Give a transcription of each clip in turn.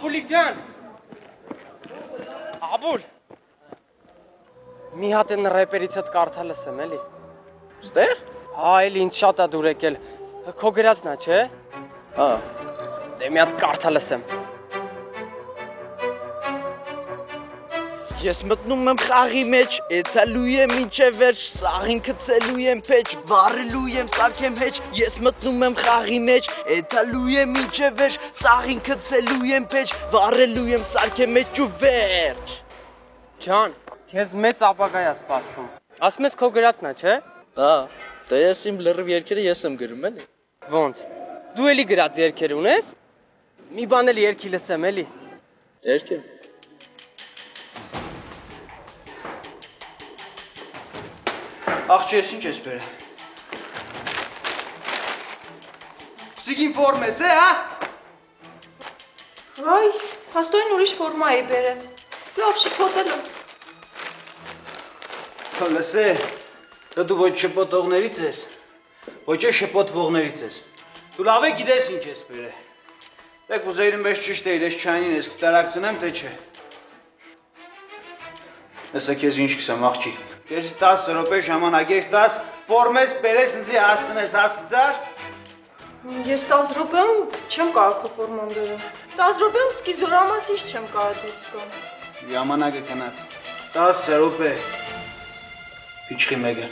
Աբուլիկ ջան։ Աբուլ։ Մի հատ են ռեպերից հետ կարդալ եմ, էլի։ Ստեղ։ Հա, էլի ինձ շատ է դուր եկել։ Քո գրածն է, չէ՞։ Հա։ Դե մի հատ կարդալ եմ։ Ես մտնում եմ խաղի մեջ, էթալու եմ ինչե վերջ, սաղին կծելու եմ փեջ, բարելու եմ սարքեմ հեջ, ես մտնում եմ խաղի մեջ, էթալու եմ ինչե վերջ, սաղին կծելու եմ փեջ, բարելու եմ սարքեմ հեջ ու վերջ։ Ջան, քեզ մեծ ապագա է սպասվում։ Ասում ես քո գրածն է, չէ՞։ Հա, դե ես իմ լրիվ երկերը ես եմ գրում էլի։ Ոնց։ Դու էլի գրած երկեր ունես։ Մի բան էլ երկի լսեմ, էլի։ Երկեմ։ Աղջի ես ինչ ես բերը։ Սիգին ֆորմ ես, հա։ Այ, հաստորեն ուրիշ ֆորմա էի բերը։ Լավ շփոթել եմ։ Լսե, դու ոչ շփոթողներից ես, ոչ է շփոթվողներից ես։ Դու լավ է գիտես ինչ ես բերը։ Դե կուզեիր մեզ ճիշտ էիր, ես չայնին ես կտարակցնեմ, թե չէ։ Լսա քեզ ինչ կսեմ, աղջի։ Քեզ 10 րոպե ժամանակ ես 10 ֆորմես բերես ինձ հասցնես հասկացար։ Ես 10 րոպեում չեմ կարող քո ֆորման բերել։ 10 րոպեում սկիզորամասից չեմ կարող դուրս գամ։ Ժամանակը գնաց։ 10 րոպե։ Իչքի մեկը։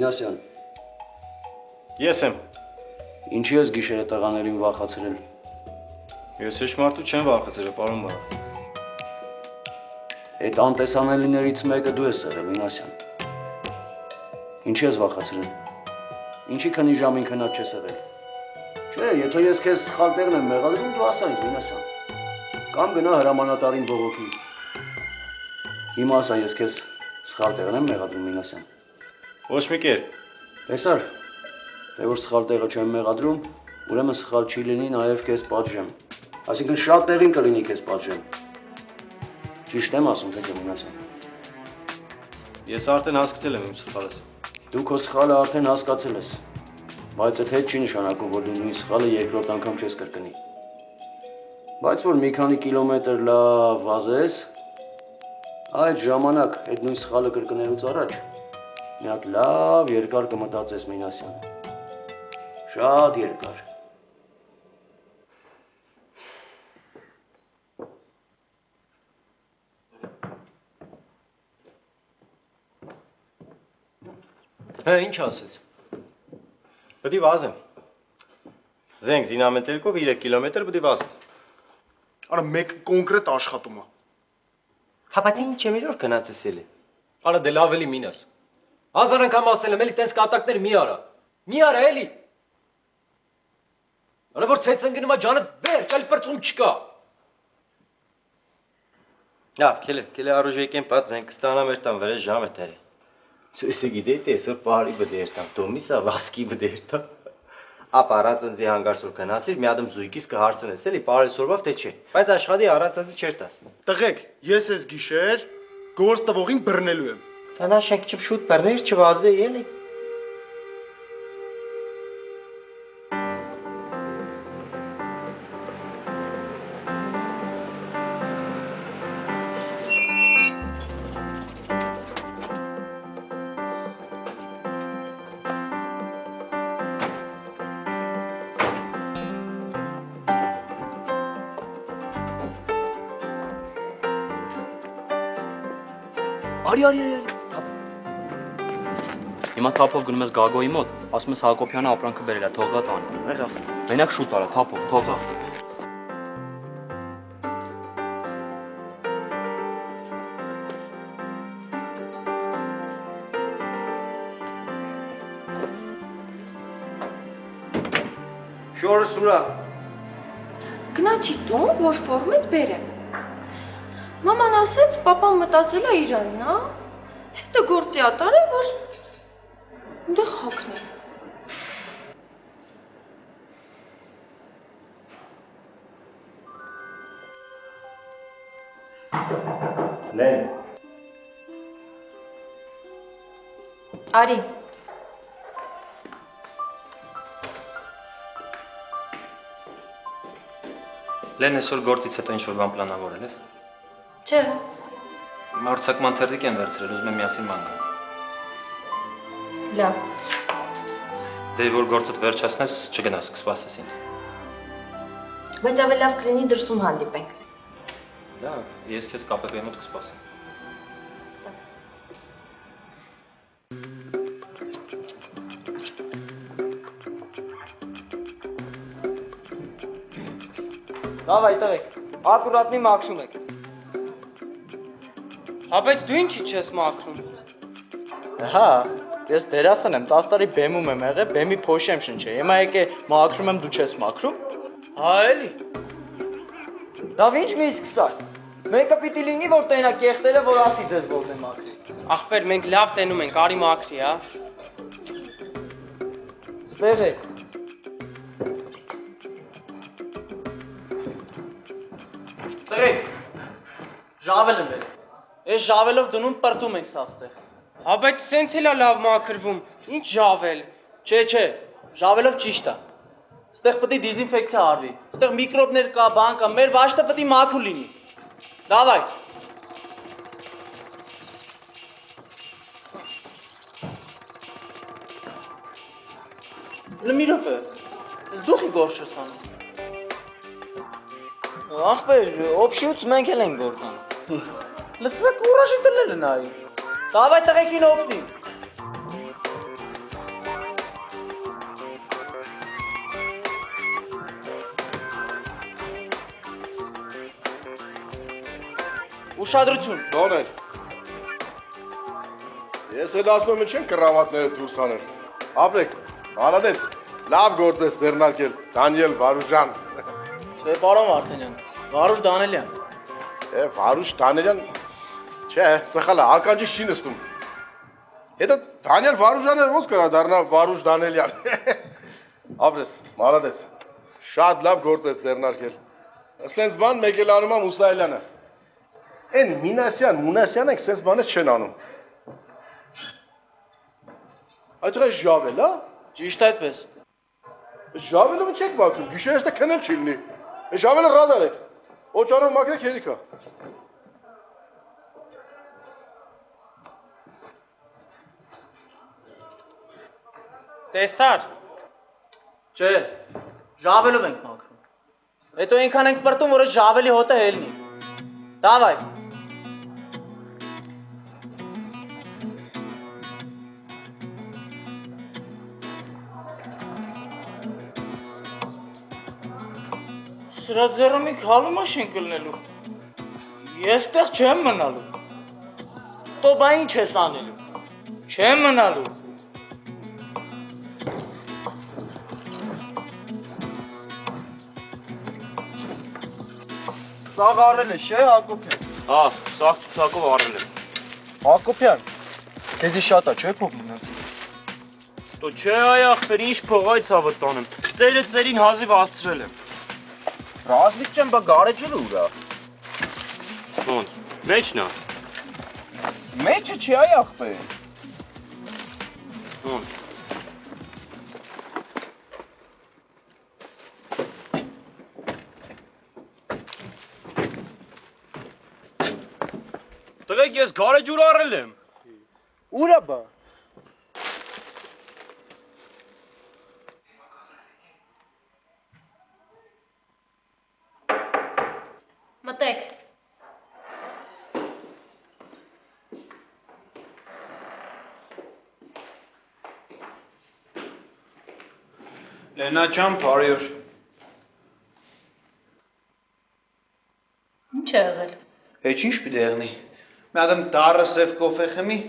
Մինասյան, Ես եմ։ ինչի ես գիշերը տղաներին վախացրել։ Ես հեշմարտու չեմ վախեցել, պարոն Մարա։ Այդ անտեսանելիներից մեկը դու ես եղել, Մինասյան։ Ինչի ես վախացրել։ Ինչի քնի ժամին քնած չես եղել։ Չէ, եթե ես քեզ սխալ տեղն եմ մեղադրում, դու ասա ինձ, Մինասյան։ Կամ գնա հրամանատարին բողոքի։ Հիմա ասա ես քեզ սխալ տեղն եմ մեղադրում, Մինասյան։ Ոչ մի կերպ։ Տեսար, թե որ սխալ տեղը չեմ մեղադրում, ուրեմն սխալ չի լինի նաև քեզ պատժեմ։ Այսինքն շատ տեղին կլինի քեզ պատժեմ։ Ճիշտ եմ ասում, թե չէ, Մինասյան։ Ես արդեն հասկացել եմ իմ սխալս։ Դու քո սխալը արդեն հասկացել ես, բայց այդ հետ չի նշանակում, որ դու նույն սխալը երկրորդ անգամ չես կրկնի։ Բայց որ մի քանի կիլոմետր լավ վազես, այդ ժամանակ այդ նույն սխալը կրկնելուց առաջ մի հատ լավ երկար կմտածես, Մինասյան։ Շատ երկար։ Հա, ինչ ասեց։ Պետք է վազեմ։ Զենք զինամետերկով 3 կիլոմետր պետք է վազեմ։ Արա մեկ կոնկրետ աշխատում է։ Հա, բայց ինչ եմ իրոր գնացես էլի։ Արա դե լավ էլի մինաս։ 1000 անգամ ասել եմ էլի տենց կատակներ մի արա։ Մի արա էլի։ Արա որ ցեցեն գնումա ջանդ վերջ, այլ պրծում չկա։ Լավ, քելե առուժեկեն բաց զենք ստանամ էր տան վրա ժամը դերի։ Ցույցը գիտեի թե այսօր բարի բդերտամ, դոմիսա վասկի բդերտա։ Ապա առածնձի հանգարցուր գնացիր, մի ադմ զույգիս կհարցնես էլի, բարեսորվավ թե չէ։ Բայց աշխատի առածնձի չեր տաս։ Տղեկ, ես ես գիշեր գործ տվողին բռնելու եմ։ Տանաշենք չշուտ բռներ չվազե էլի։ Արի։ Հիմա թափով գնում ես Գագոյի մոտ, ասում ես Հակոբյանը ապրանքը բերել է, թող գա տան։ Եղավ։ Մենակ շուտ արա, թափով, թող գա։ Շորը սուրա։ Գնացի տուն, որ ֆորմետ բերեմ։ Մաման ասեց, պապան մտածել է Իրանն, հա։ Հետո գործի ատարել, որ ընդեղ հագնեմ։ Արի։ Լեն այսօր գործից հետո ինչ-որ բան պլանավորել ես։ Չէ։ Մարտցակման թերթիկ են վերցրել, ուզում եմ միասին ման գանք։ Լավ։ Դե որ գործդ վերջացնես, չգնաս, կսպասես ինձ։ Բայց ավելի լավ կլինի դրսում հանդիպենք։ Լավ, ես քեզ կապեբեի մոտ կսպասեմ։ Դավայ տղեկ, ակուրատնի մաքրում եք։ Հա, բայց դու ինչի չես մաքրում։ Հա, ես դերասան եմ, 10 տարի բեմում եմ եղել, բեմի փոշի եմ շնչել։ Հիմա եկե մաքրում եմ, դու չես մաքրում։ Հա, էլի։ Լավ, ինչ մի սկսակ։ Մեկը պիտի լինի, որ տենա կեղտերը, որ ասի ձեզ որն է մաքրի։ Ախպեր, մենք լավ տենում ենք, արի մաքրի, հա։ Ստեղ է։ Տղեկ, ժավել եմ բերել։ Ես ժավելով դնում պրտում ենք սա ստեղ։ Հա, բայց սենց էլ է լավ մաքրվում, ինչ ժավել։ Չէ, ժավելով ճիշտ է։ Ստեղ պետք է դիզինֆեկցիա արվի։ Ստեղ միկրոբներ կա, բան կա, մեր վաշտը պետք է մաքուր լինի։ Դավայ։ Լմի րոպե։ Ես դուխի գործ չես անում։ Ախպեր, օբշուց մենք էլ ենք գործ անում։ Լսրակ ուրաժի տլել է նայի։ Դավայ տղեկին օգնի։ Ուշադրություն։ Դոնել։ Ես էլ ասում եմ չեմ կռավատները դուրս անել։ Ապրեք, հալադեց, լավ գործ ես ձեռնարկել, Դանիել Վարուժան։ Չէ, պարոն Վարդանյան, Վարուժ Դանելյան։ Վարուժ Դանելյան, չէ, սխալ է, ականջից չի նստում։ Հետո Դանիել Վարուժանը ոնց կարա դառնա Վարուժ Դանելյան։ Ապրես, հալադեց, շատ լավ գործ ես ձեռնարկել։ Սենց բան մեկ էլ անում եմ Մուսայելյանը։ Են Մունասյան եք սենց բաներ չեն անում։ Այդտեղ է ժավել, հա։ Ճիշտ այդպես։ Ժավելովը չեք մաքրում, գիշերս թե քնել չի լինի։ Ժավելը ռադար եք։ Օճառով մաքրեք հերիքա։ Տեսար։ Չէ, ժավելով ենք մաքրում։ Հետո այնքան ենք պրտում, որ ժավելի հոտը հելնի։ Դավայ։ Սրա ձեռամի հալու մաշին կլնելու։ Ես տեղ չեմ մնալու։ Տո բա ինչ ես անելու։ Չեմ մնալու։ Սաղ առել է, չէ Հակոբյան։ Հա, սաղ ցուցակով առել եմ։ Հակոբյան, քեզի շատ է, չէ փող մնացի։ Դո չէ այ ախպեր, ինչ փող այ ցավը տանեմ։ Ծերը ծերին հազիվ ասցրել եմ։ Ռազմիկ չեմ, բա գարեջուրը ուրա։ Ոնց։ Մեջն է։ Մեջը չի այ ախպեր։ Ոնց։ Տղեկ ես գարեջուր առել եմ։ Ուրա բա։ Մտեք։ Լենա ջան, բարի օր։ Ինչ է եղել։ Հեչ ինչ պիտի եղնի։ Մի հատ դառը սև կոֆե խմի։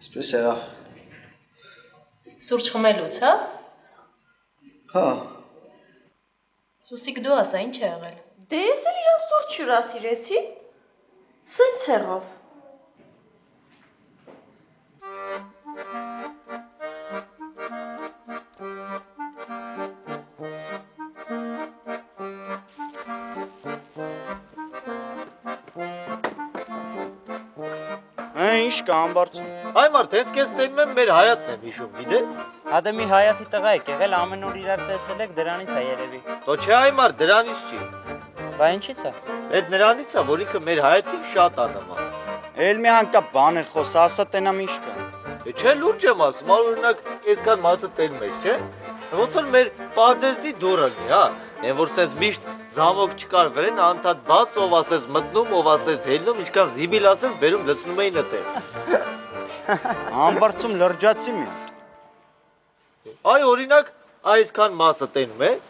Այսպես եղավ։ Սուրճ խմելուց, հա։ Հա։ Սուսիկ դու ասա, ինչ է եղել։ Դե ես էլ իրան սուրճ հյուրասիրեցի։ Սենց եղավ։ Ինչ կա ամբարձում։ Այ մարդ, հենց քեզ տենում եմ մեր Հայատն եմ հիշում, գիտես։ Հա դե մի Հայատի տղա եք եղել, ամեն օր իրար տեսել եք, դրանից է երևի։ Դո չէ այ մարդ, դրանից չի։ Բա ինչից է։ Այդ նրանից է, որ ինքը մեր Հայատին շատ աննման։ Էլ մի անգամ բաներ խոս, ասա տենամ ինչ կա։ Դե չէ լուրջ եմ ասում, օրինակ այսքան մասը տենում ես, չէ։ Ոնց որ մեր պաձեստի դուրը լի, հա։ Են որ սենց միշտ զամոք չկար վրեն, անդադ բաց, ով ասես մտնում, ով ասես հելնում, ինչքան զիբիլ ասես, բերում լցնում էին ըտեր։ Համբարձում լրջացի մի հատ։ Այ օրինակ այսքան մասը տենում ես,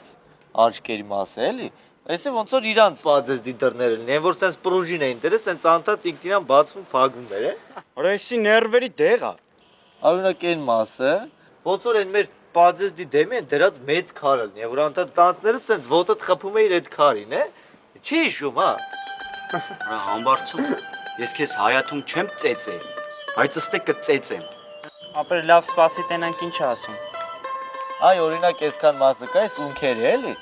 աչքերի մասը էլի, այսը ոնց որ իրանց պաձեստի դռները լինեն, են որ սենց պրուժին էին դրել, սենց անդադ ինքնիրան բացվում, փակվում էր, Արա էսի ներվերի դեղ է։ Օրինակ այն մասը, ոնց որ այն մեր պաձեստի դեմի են դրած մեծ քարը լինի, որ անդադ տանցներում սենց ոտդ խփում էիր այդ քարին, Չի հիշում, հա։ Արա համբարձում, ես քեզ Հայաթում չեմ ծեծել, բայց ըստե կծեծեմ։ Ապրե լավ սպասի տենանք ինչ ասում։ Այ օրինակ այսքան մասը կա, այս ունքերը էլի։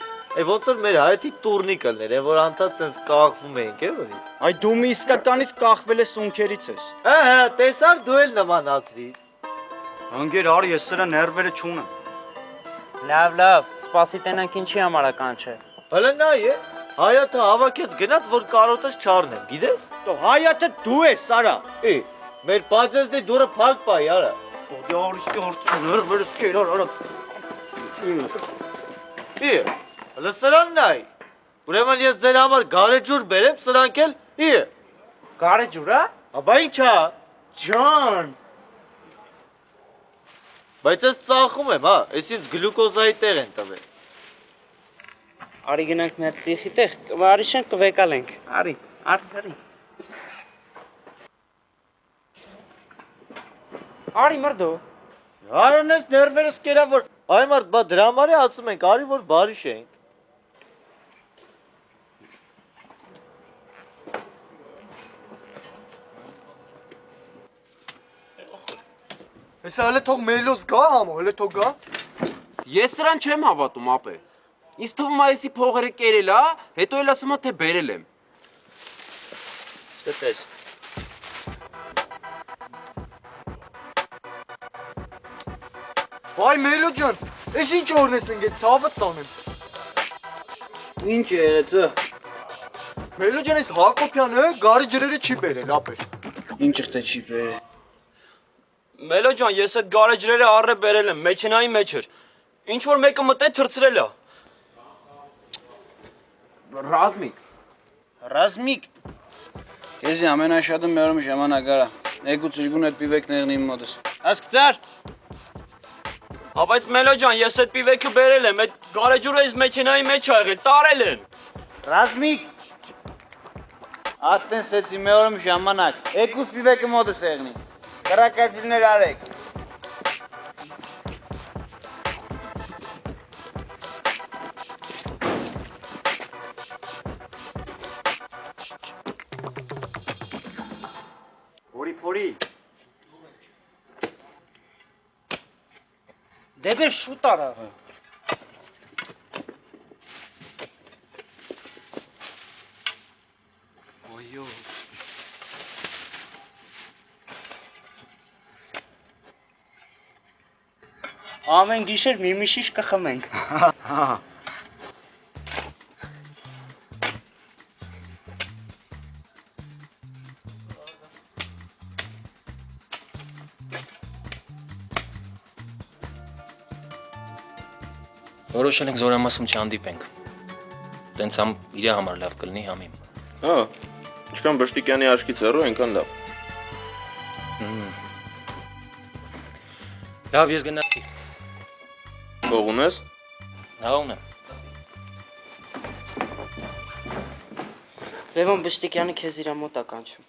Ոնց որ մեր Հայատի տուրնի կլներ, են որ անդադ սենց կաղվում էինք, որից։ Այ դու մի իսկականից կախվել ես ունքերից ես։ Ահա, տեսար դու էլ նման ասրի։ Ընկեր արի, ես սրա ներվերը չունեմ։ Լավ, սպասի տենանք ինչի համար է կանչը։ Հələ նայ Հայատը հավաքեց գնաց, որ կարոտս չառնեմ, գիտես։ Դո Հայաթը դու ես, Սարա։ Մեր պաձեստի դուրը փակ պայ, արա։ Դե արիշտի հորտի ներվերս կերար, արա։ Հələ սրան նայ։ Ուրեմն ես ձեր համար գարեջուր բերեմ, սրանք էլ Գարեջուր, հա։ Աբա ինչա։ Ջան։ Բայց ես ծախում եմ, հա, ես ինձ գլյուկոզայի տեղ են տվել։ Արի գնանք մի հատ ծիխի տեղ, կվարիշենք կվեկալենք։ Արի։ Արի մրդո։ Հարան ես ներվերս կերա, որ այ մարդ, բա դրա համար է ասում ենք, արի որ բարիշ ենք։ Հեսա հələ թող մելոս գա համո, հələ թող գա։ Ես սրան չեմ հավատում, ապե։ Ինձ թվում է այսի փողերը կերել է, հետո էլ ասում է թե բերել եմ։ Ստես։ Վայ Մելո ջան, ես ինչ օրն ես ընկել, ցավը տանեմ։ Ինչ եղեցը։ Մելո ջան, ես Հակոբյանը գարի ջրերը չի բերել, ապե։ Ինչ ըխտե չի բերել։ Մելո ջան, ես այդ գարեջրերը առը բերել եմ, մեքենայի մեջ էր։ Ինչ որ մեկը մտե թրծրել է։ Ռազմիկ։ Քեզի ամենաշատը մերում ժամանակ արա։ Եկու ծրգուն այդ պիվեք նեղնի իմ մոտս։ Ասկծար։ Հա բայց Մելո ջան, ես այդ պիվեկը բերել եմ, այդ գարեջուրը ես մեքենայի մեջ ա եղել, տարել են։ Ռազմիկ։ Ատեն սեցի մերում ժամանակ։ Եկուս պիվեկը մոտս եղնի։ Կրակացիլներ արեք։ Փորի։ Դե շուտ արա։ Ոյո։ Ամեն գիշեր մի միշիշ կխմենք։ Որոշել ենք զորամասում չհանդիպենք։ Տենց համ իր համար լավ կլինի համիմ։ Հա, ինչքան Բշտիկյանի աչքից հեռու, այնքան լավ։ Լավ, ես գնացի։ Ո՞ղ ունես։ Հա ունեմ։ Լևոն Բշտիկյանը քեզ իր մոտ է կանչում։